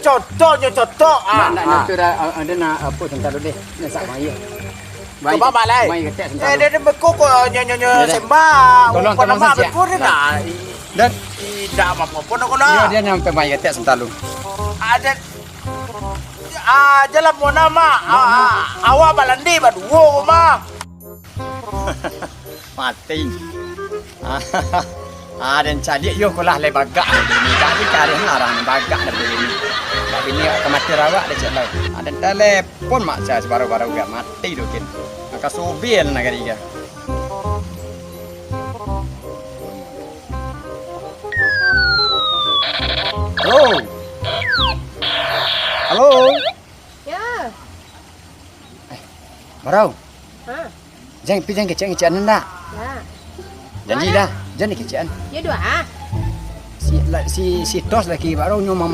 Contoh. Nak tu dah ada nak apa sebentar dulu deh. Nak sak mai. Baik. Kau balai. Mai ketek sebentar. Dia bekuk nyonya sembah. Tolong mak saja. bekuk dah. Dan Tidak apa-apa nak kena. dia nyampe mai ketek sebentar dulu. Ada jalan mau nama. Awak balandi baduo mah. Mati. Dan cari yo kulah le bagak ni. Jadi cari larang bagak dah begini. Tapi ni kemati rawak dah cak lai. Ada telefon mak saya baru-baru gak mati dokin. Maka sobil nak dia. Halo. Ya. Barau. Ha. Jangan kecil-kecilan dah. Ya. Janji dah. Jangan kecil. Ya dua. Si tos lagi baru nyomang